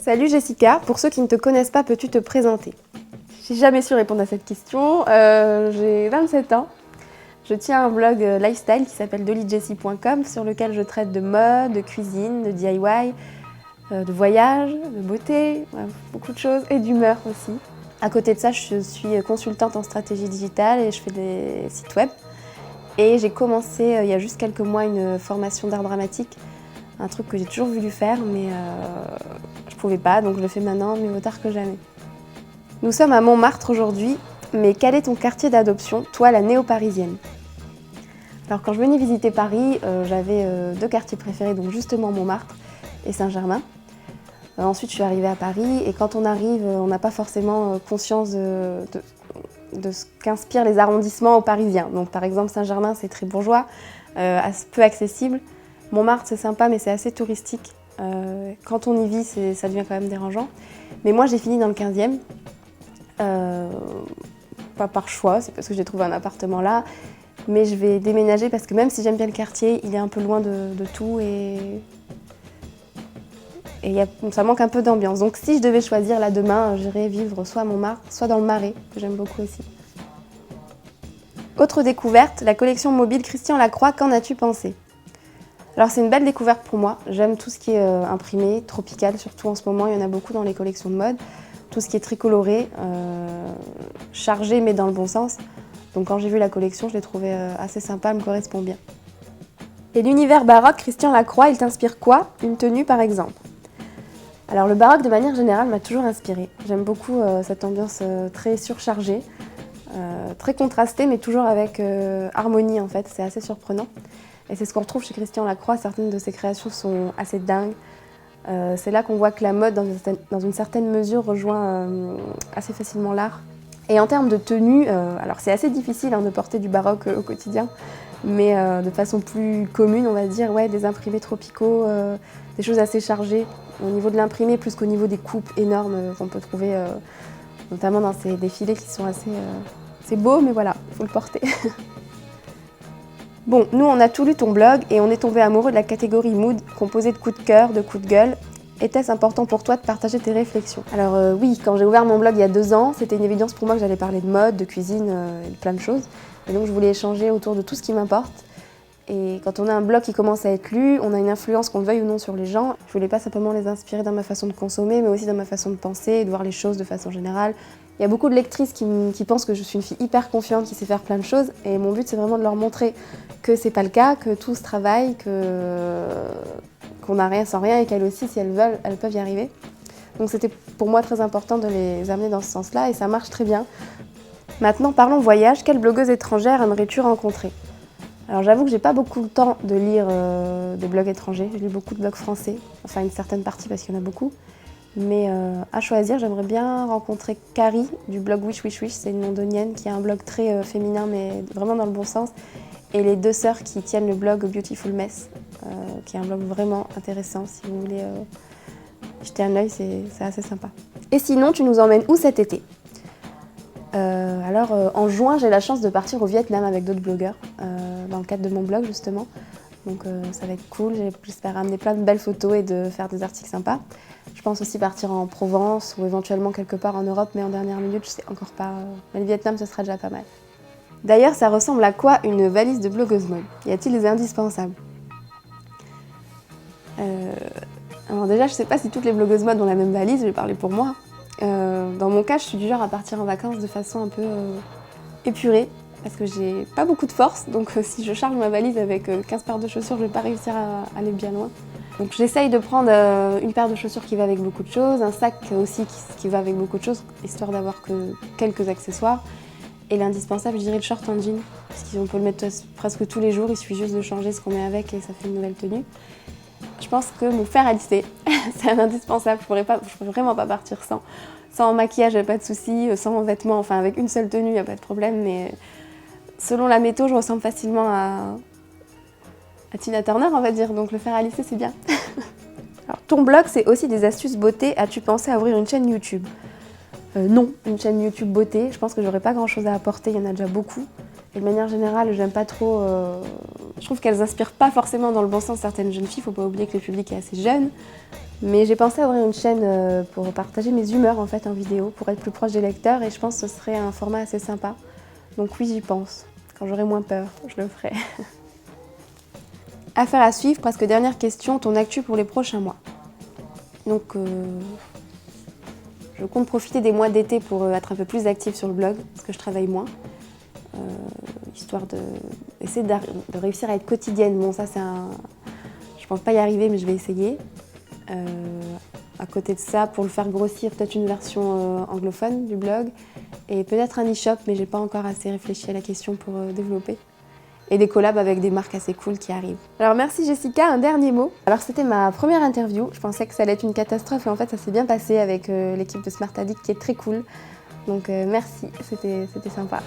Salut Jessica, pour ceux qui ne te connaissent pas, peux-tu te présenter? J'ai jamais su répondre à cette question. J'ai 27 ans. Je tiens un blog lifestyle qui s'appelle dolijessie.com sur lequel je traite de mode, de cuisine, de DIY, de voyage, de beauté, beaucoup de choses et d'humeur aussi. À côté de ça, je suis consultante en stratégie digitale et je fais des sites web. Et j'ai commencé il y a juste quelques mois une formation d'art dramatique, un truc que j'ai toujours voulu faire mais je pouvais pas, donc je le fais maintenant, mieux vaut tard que jamais. Nous sommes à Montmartre aujourd'hui, mais quel est ton quartier d'adoption, toi la néo-parisienne? Alors quand je venais visiter Paris, j'avais deux quartiers préférés, donc justement Montmartre et Saint-Germain. Ensuite je suis arrivée à Paris et quand on arrive, on n'a pas forcément conscience de ce qu'inspirent les arrondissements aux Parisiens. Donc par exemple Saint-Germain c'est très bourgeois, peu accessible. Montmartre c'est sympa mais c'est assez touristique. Quand on y vit ça devient quand même dérangeant. Mais moi j'ai fini dans le 15e. Pas par choix, c'est parce que j'ai trouvé un appartement là. Mais je vais déménager parce que même si j'aime bien le quartier, il est un peu loin de tout et ça manque un peu d'ambiance. Donc si je devais choisir là demain, j'irais vivre soit à Montmartre, soit dans le Marais, que j'aime beaucoup aussi. Autre découverte, la collection mobile Christian Lacroix, qu'en as-tu pensé? Alors c'est une belle découverte pour moi, j'aime tout ce qui est imprimé, tropical, surtout en ce moment, il y en a beaucoup dans les collections de mode. Tout ce qui est tricoloré, chargé mais dans le bon sens. Donc quand j'ai vu la collection, je l'ai trouvée assez sympa, elle me correspond bien. Et l'univers baroque, Christian Lacroix, il t'inspire quoi? Une tenue par exemple? Alors le baroque de manière générale m'a toujours inspirée. J'aime beaucoup cette ambiance très surchargée, très contrastée mais toujours avec harmonie en fait, c'est assez surprenant. Et c'est ce qu'on retrouve chez Christian Lacroix, certaines de ses créations sont assez dingues. C'est là qu'on voit que la mode, dans une certaine mesure, rejoint assez facilement l'art. Et en termes de tenue, alors c'est assez difficile de porter du baroque au quotidien, mais de façon plus commune, on va dire, ouais, des imprimés tropicaux, des choses assez chargées, au niveau de l'imprimé plus qu'au niveau des coupes énormes qu'on peut trouver, notamment dans ces défilés qui sont assez... c'est beau, mais voilà, il faut le porter. Bon, nous on a tout lu ton blog et on est tombé amoureux de la catégorie mood, composée de coups de cœur, de coups de gueule. Était-ce important pour toi de partager tes réflexions? Alors oui, quand j'ai ouvert mon blog il y a 2 ans, c'était une évidence pour moi que j'allais parler de mode, de cuisine et de plein de choses. Et donc je voulais échanger autour de tout ce qui m'importe. Et quand on a un blog qui commence à être lu, on a une influence qu'on le veuille ou non sur les gens. Je voulais pas simplement les inspirer dans ma façon de consommer, mais aussi dans ma façon de penser et de voir les choses de façon générale. Il y a beaucoup de lectrices qui pensent que je suis une fille hyper confiante, qui sait faire plein de choses. Et mon but, c'est vraiment de leur montrer que c'est pas le cas, que tout se travaille, qu'on n'a rien sans rien et qu'elles aussi, si elles veulent, elles peuvent y arriver. Donc c'était pour moi très important de les amener dans ce sens-là et ça marche très bien. Maintenant, parlons voyage. Quelle blogueuse étrangère aimerais-tu rencontrer? Alors j'avoue que j'ai pas beaucoup de temps de lire des blogs étrangers. Je lis beaucoup de blogs français, enfin une certaine partie parce qu'il y en a beaucoup. Mais à choisir, j'aimerais bien rencontrer Carrie du blog Wish Wish Wish. C'est une londonienne qui a un blog très féminin mais vraiment dans le bon sens. Et les 2 sœurs qui tiennent le blog Beautiful Mess, qui est un blog vraiment intéressant si vous voulez jeter un œil, c'est assez sympa. Et sinon, tu nous emmènes où cet été? Alors en juin, j'ai la chance de partir au Vietnam avec d'autres blogueurs, dans le cadre de mon blog justement. Donc ça va être cool, j'espère ramener plein de belles photos et de faire des articles sympas. Je pense aussi partir en Provence ou éventuellement quelque part en Europe, mais en dernière minute, je sais encore pas. Mais le Vietnam, ce sera déjà pas mal. D'ailleurs, ça ressemble à quoi une valise de blogueuse mode? Y a-t-il des indispensables? Alors déjà, je sais pas si toutes les blogueuses mode ont la même valise, je vais parler pour moi. Dans mon cas, je suis du genre à partir en vacances de façon un peu épurée, parce que j'ai pas beaucoup de force, donc si je charge ma valise avec 15 paires de chaussures, je vais pas réussir à aller bien loin. Donc j'essaye de prendre une paire de chaussures qui va avec beaucoup de choses, un sac aussi qui va avec beaucoup de choses, histoire d'avoir que quelques accessoires. Et l'indispensable, je dirais le short en jean, parce qu'on peut le mettre presque tous les jours, il suffit juste de changer ce qu'on met avec et ça fait une nouvelle tenue. Je pense que mon fer à lisser, c'est un indispensable, je pourrais vraiment pas partir sans. Sans maquillage, pas de souci, sans vêtements, enfin avec une seule tenue, il n'y a pas de problème, mais selon la météo, je ressemble facilement à Tina Turner, on va dire, donc le fer à lisser, c'est bien. Alors, ton blog, c'est aussi des astuces beauté, as-tu pensé à ouvrir une chaîne YouTube? Non, une chaîne YouTube beauté, je pense que j'aurais pas grand chose à apporter, il y en a déjà beaucoup. Et de manière générale, j'aime pas trop Je trouve qu'elles inspirent pas forcément dans le bon sens certaines jeunes filles, faut pas oublier que le public est assez jeune. Mais j'ai pensé à ouvrir une chaîne pour partager mes humeurs en fait en vidéo, pour être plus proche des lecteurs et je pense que ce serait un format assez sympa. Donc oui, j'y pense. Quand j'aurai moins peur, je le ferai. Affaire à suivre, presque dernière question, ton actu pour les prochains mois. Donc je compte profiter des mois d'été pour être un peu plus active sur le blog, parce que je travaille moins. Histoire d'essayer de réussir à être quotidienne. Bon, ça, je pense pas y arriver, mais je vais essayer. À côté de ça, pour le faire grossir, peut-être une version anglophone du blog et peut-être un e-shop, mais j'ai pas encore assez réfléchi à la question pour développer. Et des collabs avec des marques assez cool qui arrivent. Alors merci Jessica, un dernier mot. Alors c'était ma première interview, je pensais que ça allait être une catastrophe et en fait ça s'est bien passé avec l'équipe de Smart Addict qui est très cool. Donc merci, c'était sympa.